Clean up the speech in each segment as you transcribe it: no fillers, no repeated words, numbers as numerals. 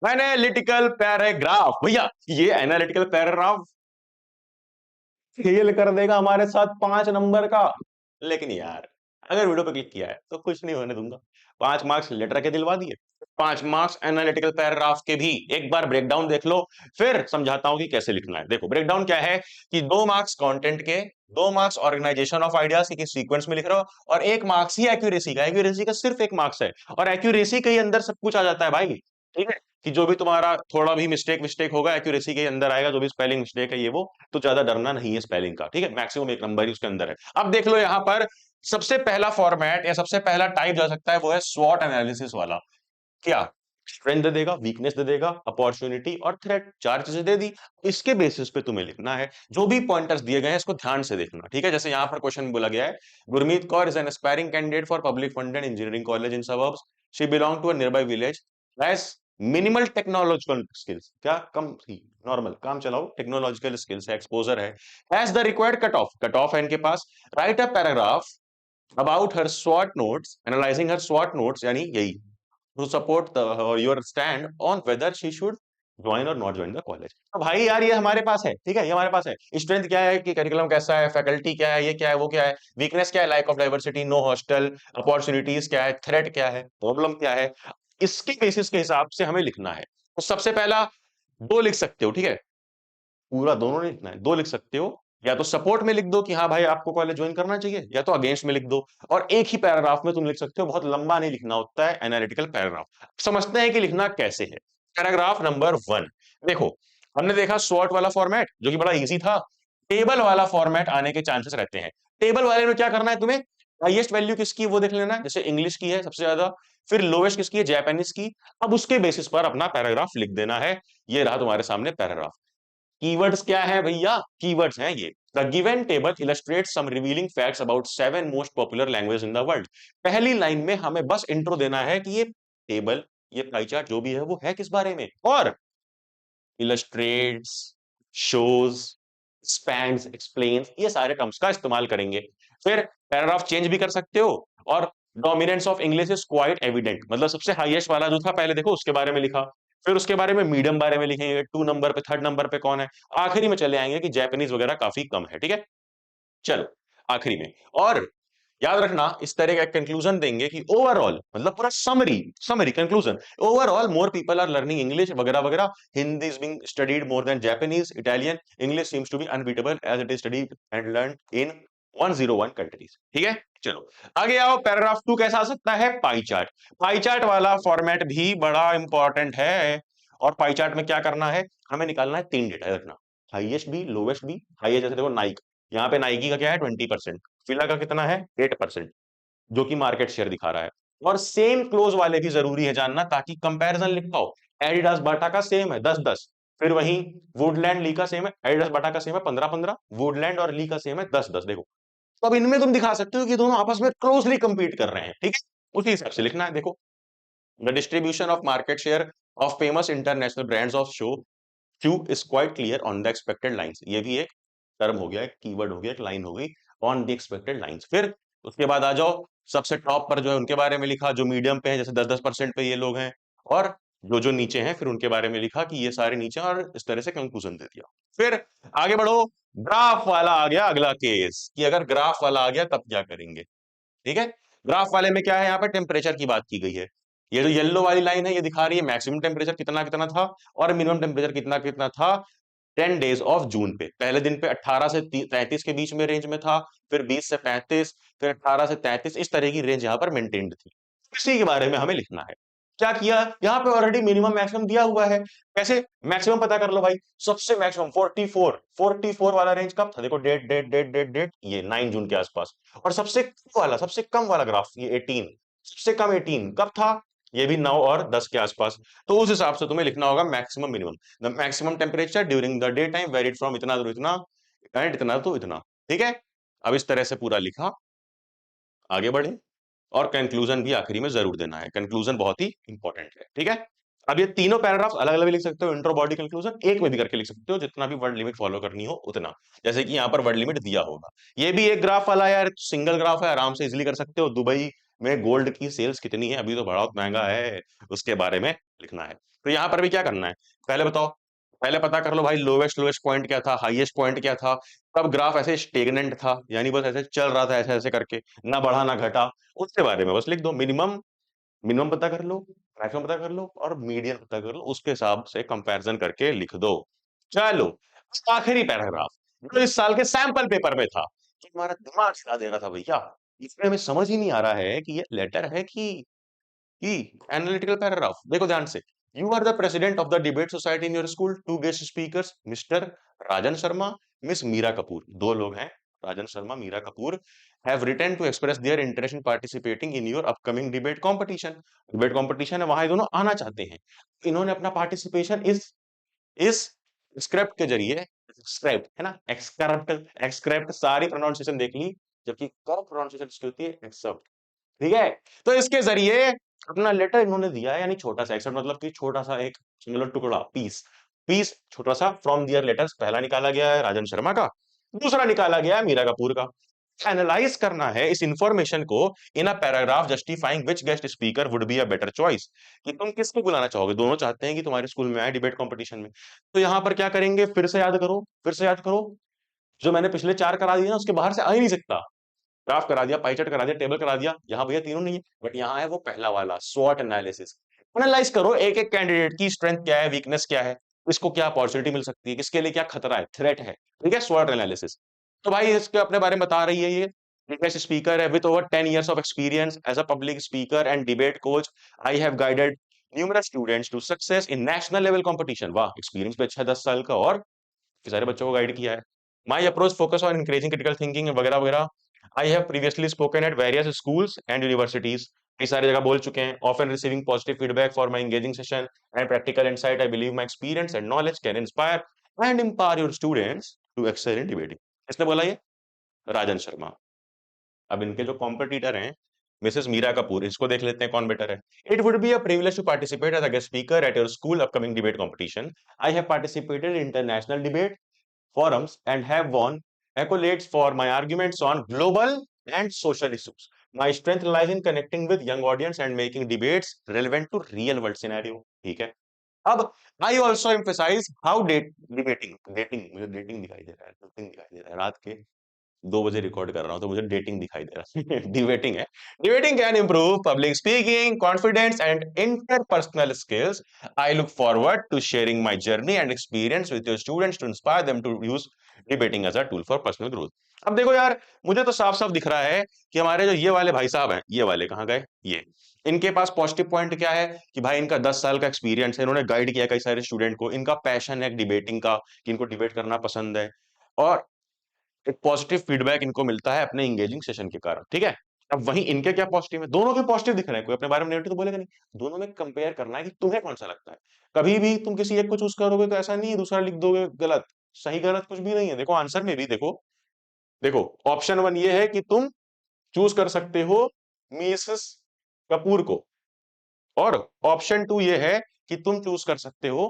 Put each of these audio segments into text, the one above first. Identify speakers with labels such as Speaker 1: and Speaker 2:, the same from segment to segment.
Speaker 1: Analytical paragraph. भैया ये analytical paragraph fail कर देगा हमारे साथ 5 नंबर का। लेकिन यार अगर वीडियो पे क्लिक किया है तो कुछ नहीं होने दूंगा। 5 मार्क्स लेटर के दिलवा दिए, 5 मार्क्स एनालिटिकल पैराग्राफ के भी। एक बार ब्रेकडाउन देख लो, फिर समझाता हूं कि कैसे लिखना है। देखो ब्रेकडाउन क्या है कि 2 मार्क्स कंटेंट के, 2 मार्क्स ऑर्गेनाइजेशन ऑफ आइडियाज की सीक्वेंस में लिख रहे हो, और 1 मार्क्स ही एक्यूरेसी का। एक्यूरेसी का सिर्फ 1 मार्क्स है, और एक्यूरेसी के ही अंदर सब कुछ आ जाता है भाई। ठीक है, कि जो भी तुम्हारा थोड़ा भी मिस्टेक विस्टेक होगा एक्यूरेसी के अंदर आएगा, जो भी स्पेलिंग मिस्टेक है ये वो, तो ज्यादा डरना नहीं है स्पेलिंग का। ठीक है, मैक्सिमम 1 नंबर ही उसके अंदर है। अब देख लो यहाँ पर सबसे पहला फॉर्मेट या सबसे पहला टाइप जा सकता है वो है स्वॉट एनालिसिस वाला। क्या स्ट्रेंथ दे देगा, वीकनेस दे देगा, अपॉर्चुनिटी और थ्रेट, 4 चीजें दे दी। इसके बेसिस पे तुम्हें लिखना है। जो भी पॉइंटर्स दिए गए हैं इसको ध्यान से देखना। ठीक है, जैसे यहाँ पर क्वेश्चन बोला गया है, Gurmeet Kaur is an aspiring candidate for public funded engineering college in suburbs. She belong to a nearby village, has minimal technological skills. क्या कम थी, नॉर्मल काम चलाओ, टेक्नोलॉजिकल स्किल्स है, एक्सपोजर है, has the required cut off, cut off है इनके पास। Write a paragraph about her स्वॉट नोट्स, एनालाइजिंग हर स्वॉट नोट्स, यानी यही to support your stand on whether she should join और नॉट ज्वाइन द कॉलेज। तो भाई यार ये हमारे पास है। ठीक है, ये हमारे पास है। स्ट्रेंथ क्या है कि करिकुलम कैसा है, फैकल्टी क्या है, ये क्या है, वो क्या है। वीकनेस क्या है, like of diversity, no hostel. Opportunities क्या है, थ्रेट क्या है, प्रॉब्लम क्या है। इसके बेसिस के हिसाब से हमें लिखना है। तो सबसे पहला दो लिख सकते हो। ठीक है, पूरा दोनों नहीं लिखना है, दो लिख सकते हो। या तो सपोर्ट में लिख दो कि हाँ भाई आपको कॉलेज ज्वाइन करना चाहिए, या तो अगेंस्ट में लिख दो। और एक ही पैराग्राफ में तुम लिख सकते हो, बहुत लंबा नहीं लिखना होता है एनालिटिकल पैराग्राफ। समझते हैं कि लिखना कैसे है। पैराग्राफ नंबर 1, देखो हमने देखा शॉर्ट वाला फॉर्मेट जो कि बड़ा इजी था। टेबल वाला फॉर्मेट आने के चांसेस रहते हैं। टेबल वाले में क्या करना है तुम्हें, हाईएस्ट वैल्यू किसकी है वो देख लेना है। जैसे इंग्लिश की है सबसे ज्यादा, फिर लोवेस्ट किसकी है, जापानीज की। अब उसके बेसिस पर अपना पैराग्राफ लिख देना है। ये रहा तुम्हारे सामने पैराग्राफ। कीवर्ड्स क्या है भैया, कीवर्ड्स हैं ये। The given table illustrates some revealing facts about 7 most popular language in the world. पहली लाइन में हमें बस इंट्रो देना है कि ये टेबल, ये पाई चार्ट जो भी है वो है किस बारे में। और इलस्ट्रेट्स, शोज, स्पैन्स, एक्सप्लेन्स, ये सारे टर्म्स का इस्तेमाल करेंगे। फिर पैराग्राफ चेंज भी कर सकते हो। और dominance of English is quite evident, मतलब सबसे हाईएस्ट वाला जो था पहले देखो उसके बारे में लिखा। फिर उसके बारे में मीडियम बारे में लिखेंगे, 2 नंबर पे, 3rd नंबर पे कौन है। आखिरी में चले आएंगे कि जापानीज वगैरह काफी कम है। ठीक है, चलो आखिरी में। और याद रखना इस तरह का कंक्लूजन देंगे कि ओवरऑल, मतलब पूरा summary, summary conclusion, overall more people are learning English वगैरह वगैरह। Hindi is being studied more than Japanese, Italian, English seems to be unbeatable as it is studied and learn in 101 countries. ठीक है, चलो आगे आओ। पैराग्राफ 2 कैसा आ सकता है, पाई चार्ट। पाई चार्ट वाला फॉर्मेट भी बड़ा इंपॉर्टेंट है। और पाई चार्ट में क्या करना है, हमें निकालना है 3 डेटा रखना, हाईएस्ट भी, लोवेस्ट भी। हाईएस्ट जैसे देखो नाइक, यहाँ पे नाइकी का क्या है 20%, फिला का कितना है 8%, जो कि मार्केट शेयर दिखा रहा है। और सेम क्लोज वाले भी जरूरी है जानना, ताकि कंपैरिजन लिख पाओ। एडिडास बाटा का सेम है 10-10, फिर वहीं वुडलैंड ली का सेम है, एडिडास बाटा का सेम है 15-15, वुडलैंड और ली का सेम है 10-10। देखो तो अब इनमें तुम दिखा सकते हो कि दोनों आपस में क्लोजली कंपीट कर रहे हैं। ठीक है, उसी हिसाब से लिखना है। देखो the distribution of market share of famous international brands of show Q is quite clear on the expected lines। ये भी एक टर्म हो गया, एक कीवर्ड हो गया, एक लाइन हो गई, ऑन द एक्सपेक्टेड लाइंस। फिर उसके बाद आ जाओ, सबसे टॉप पर जो है उनके बारे में लिखा, जो मीडियम पे है जैसे 10-10% पे ये लोग हैं। और जो जो नीचे हैं फिर उनके बारे में लिखा कि ये सारे नीचे, और इस तरह से कंक्लूजन दे दिया। फिर आगे बढ़ो, ग्राफ वाला आ गया अगला केस, कि अगर ग्राफ वाला आ गया तब क्या करेंगे। ठीक है, ग्राफ वाले में क्या है, यहाँ पे टेम्परेचर की बात की गई है। ये जो येलो वाली लाइन है ये दिखा रही है मैक्सिमम टेम्परेचर कितना कितना था, और मिनिमम टेम्परेचर कितना कितना था 10 डेज ऑफ जून पे। पहले दिन पे 18 से 33 के बीच में रेंज में था, फिर 20 से 35, फिर 18 से 33, इस तरह की रेंज यहाँ पर मेंटेन्ड थी। इसी के बारे में हमें लिखना है। क्या किया, यहाँ पे ऑलरेडी मिनिमम मैक्सिमम दिया हुआ है। कैसे मैक्सिमम पता कर लो भाई, सबसे मैक्सिमम 44 वाला रेंज कब था, देखो date date date date date, ये 9 जून के आसपास। और सबसे कम वाला ग्राफ ये 18, सबसे कम 18 कब था, ये भी 9 और 10 के आसपास। तो उस हिसाब से तुम्हें लिखना होगा maximum minimum. The maximum temperature during the day time varied from इतना तो इतना एंड इतना तो इतना। ठीक है, अब इस तरह से पूरा लिखा, आगे बढ़े। और कंक्लूजन भी आखिरी में जरूर देना है, कंक्लूजन बहुत ही इंपॉर्टेंट है। ठीक है, अब ये तीनों पैराग्राफ अलग अलग भी लिख सकते हो, इंट्रो बॉडी कंक्लूजन एक में भी करके लिख सकते हो, जितना भी वर्ड लिमिट फॉलो करनी हो उतना। जैसे कि यहाँ पर वर्ड लिमिट दिया होगा। ये भी एक ग्राफ वाला यार, सिंगल ग्राफ है, आराम से इजिली कर सकते हो। दुबई में गोल्ड की सेल्स कितनी है, अभी तो बहुत महंगा है, उसके बारे में लिखना है। तो यहाँ पर भी क्या करना है, पहले बताओ, पहले पता कर लो भाई लोवेस्ट लोवेस्ट पॉइंट क्या था, हाईएस्ट पॉइंट क्या था। तब ग्राफ ऐसे स्टेगनेंट था, यानी बस ऐसे चल रहा था, ऐसे ऐसे करके, ना बढ़ा ना घटा, उसके बारे में बस लिख दो। मिनिमम मिनिमम पता कर लो, मैक्सिमम पता कर लो, और मीडियन पता कर लो, उसके हिसाब से कंपैरिजन करके लिख दो। चलो आखिरी पैराग्राफ जो इस साल के सैंपल पेपर में था, कि हमारा दिमाग हिला देना था भैया, इसमें हमें समझ ही नहीं आ रहा है कि ये लेटर है कि एनालिटिकल पैराग्राफ। देखो ध्यान से, you are the president of the debate society in your school, two guest speakers mister Rajan Sharma, miss Meera Kapoor, दो लोग हैं, Rajan Sharma, Meera Kapoor, have written to express their interest in participating in your upcoming debate competition। Debate competition है, वहां ये दोनों आना चाहते हैं। इन्होंने अपना पार्टिसिपेशन इस स्क्रिप्ट के जरिए, स्क्रिप्ट है ना, एक्सक्रप्ट, एक्सक्रप्ट सारी प्रोनाउंसिएशन देख ली, जबकि करेक्ट प्रोनाउंसिएशन इसकी होती है एक्सेप्ट, ठीक है। तो इसके जरिए अपना लेटर इन्होंने दिया है, यानी छोटा सा, एक्सेप्ट मतलब कि छोटा सा एक मतलब टुकड़ा, पीस, पीस छोटा सा फ्रॉम दियर लेटर्स, पहला निकाला गया है राजन शर्मा का, दूसरा निकाला गया है मीरा कपूर का। एनालाइज करना है इस इंफॉर्मेशन को in a paragraph justifying which guest speaker would be a better choice, कि तुम किसको बुलाना चाहोगे, दोनों चाहते हैं कि तुम्हारे स्कूल में आए डिबेट कंपटीशन में। तो यहां पर क्या करेंगे, फिर से याद करो, फिर से याद करो, जो मैंने पिछले चार करा दिया ना, उसके बाहर से आ ही नहीं सकता। ग्राफ करा दिया, पाई चार्ट करा दिया, टेबल करा दिया, यहाँ भैया तीनों नहीं है, बट यहाँ है वो पहला वाला स्वॉट एनालिसिस। एनालाइज करो एक एक कैंडिडेट की स्ट्रेंथ क्या है, वीकनेस क्या है, इसको क्या अपॉर्चुनिटी मिल सकती है, किसके लिए क्या खतरा है, थ्रेट है, ठीक है, स्वॉट एनालिसिस। तो भाई इसके अपने बारे में बता रही है ये, गेस्ट स्पीकर है with over 10 years of experience as a public speaker and debate coach, I have guided numerous students to success in national level competition। वाह, एक्सपीरियंस भी अच्छा है 10 साल का, और काफी सारे बच्चों को गाइड किया है। My approach focus on increasing critical thinking वगैरह वगैरह। I have previously spoken at various schools and universities, कई सारी जगह बोल चुके हैं। Often receiving positive feedback for my engaging session and practical insight, I believe my experience and knowledge can inspire and empower your students to excel in debating. किसने बोला ये, राजन शर्मा। अब इनके जो कॉम्पिटिटर हैं, मिसेस मीरा कपूर, इसको देख लेते हैं कौन बेटर है। It would be a privilege to participate as a guest speaker at your school upcoming debate competition. I have participated in international debate forums and have won accolades for my arguments on global and social issues. My strength lies in connecting with young audience and making debates relevant to real world scenario। ठीक है। अब I also emphasize how dating मुझे dating दिखाई दे रहा है, dating दिखाई दे रहा है, रात के 2 बजे रिकॉर्ड कर रहा हूं तो मुझे डेटिंग दिखाई दे रहा है। डिबेटिंग है। Debating can improve public speaking confidence and interpersonal skills. I look forward to sharing my journey and experience with your students to inspire them to use debating as a tool for personal growth. अब देखो यार, मुझे तो साफ साफ दिख रहा है कि हमारे जो ये वाले भाई साहब हैं, ये वाले कहाँ गए, ये इनके पास पॉजिटिव पॉइंट क्या है, कि भाई इनका 10 साल का एक्सपीरियंस है, इन्होंने गाइड किया कई सारे स्टूडेंट को, इनका पैशन है डिबेटिंग का, कि इनको डिबेट करना पसंद है, और एक पॉजिटिव फीडबैक इनको मिलता है अपने एंगेजिंग सेशन के कारण, ठीक है। अब वहीं इनके क्या पॉजिटिव है, दोनों के पॉजिटिव दिख रहे हैं, कोई अपने बारे में नेगेटिव तो बोलेगा नहीं। दोनों में कंपेयर करना है कि तुम्हें कौन सा लगता है। कभी भी तुम किसी एक को चूज करोगे तो ऐसा नहीं है दूसरा लिख दोगे गलत, सही गलत कुछ भी नहीं है। देखो आंसर में भी देखो, देखो ऑप्शन वन ये है कि तुम चूज कर सकते हो मिसेस कपूर को, और ऑप्शन टू ये है कि तुम चूज कर सकते हो,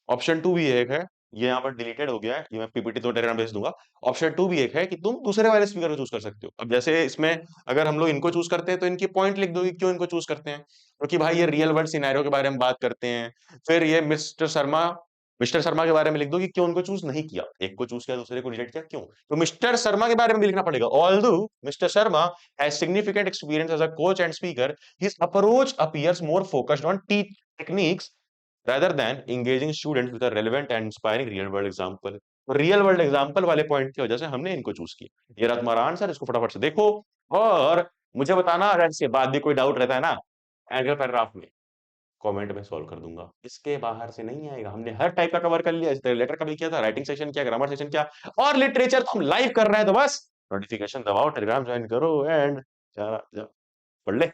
Speaker 1: ऑप्शन टू भी एक है, ये यहाँ पर डिलीटेड हो गया है, ये मैं पीपीटी तो टेलीग्राम भेज दूंगा। ऑप्शन टू भी एक है कि तुम दूसरे वाले स्पीकर को चूज कर सकते हो। अब जैसे इसमें अगर हम लोग इनको चूज करते हैं तो इनकी पॉइंट लिख दो कि क्यों इनको चूज करते हैं, क्योंकि भाई ये रियल वर्ल्ड सिनेरियो के बारे में बात करते हैं। फिर ये मिस्टर शर्मा के बारे में लिख दो कि क्यों उनको चूज नहीं किया, एक को चूज किया दूसरे को रिजेक्ट किया, क्यों। तो मिस्टर शर्मा के बारे में भी लिखना पड़ेगा। Although mister Sharma has significant experience as a coach and speaker, his approach appears more focused on techniques rather than engaging students with a relevant and inspiring real world example। तो रियल वर्ल्ड एग्जाम्पल वाले point की वजह से हमने इनको choose किया। ये रहा तुम्हारा आंसर, इसको फटाफट से देखो, और मुझे बताना अगर इसके बाद भी कोई डाउट रहता है ना एंगल पैराग्राफ में, कमेंट में सॉल्व कर दूंगा। इसके बाहर से नहीं आएगा, हमने हर टाइप का कवर कर लिया, इस तरह लेटर का भी किया था, राइटिंग सेशन किया, ग्रामर सेशन किया, और लिटरेचर तो हम लाइव कर रहे हैं, तो बस नोटिफिकेशन दबाओ, टेलीग्राम ज्वाइन करो एंड पढ़ ले।